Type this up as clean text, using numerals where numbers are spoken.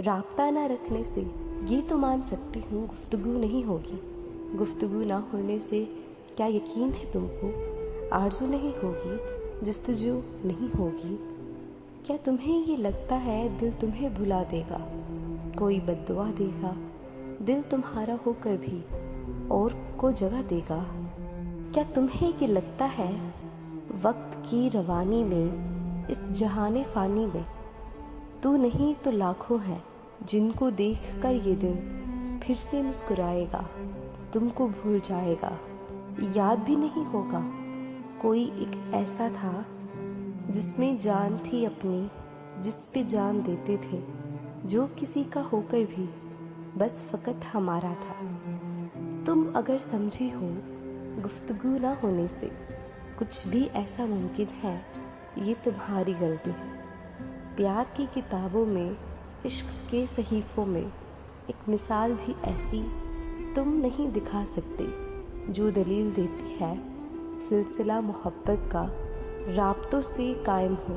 राब्ता ना रखने से ये तो मान सकती हूँ गुफ्तगू नहीं होगी। गुफ्तगू ना होने से क्या यकीन है तुमको आरज़ू नहीं होगी, जुस्तजू नहीं होगी। क्या तुम्हें ये लगता है दिल तुम्हें भुला देगा, कोई बद्दुआ देगा दिल तुम्हारा होकर भी और को जगह देगा। क्या तुम्हें ये लगता है वक्त की रवानी में, इस जहाने फ़ानी में तू नहीं तो लाखों हैं जिनको देख कर ये दिल फिर से मुस्कुराएगा, तुमको भूल जाएगा। याद भी नहीं होगा कोई एक ऐसा था जिसमें जान थी अपनी, जिस पे जान देते थे, जो किसी का होकर भी बस फ़कत हमारा था। तुम अगर समझी हो गुफ्तगू ना होने से कुछ भी ऐसा मुमकिन है, ये तुम्हारी गलती है। प्यार की किताबों में, इश्क के सहीफ़ों में एक मिसाल भी ऐसी तुम नहीं दिखा सकते, जो दलील देती है सिलसिला मोहब्बत का राब्तों से कायम हो।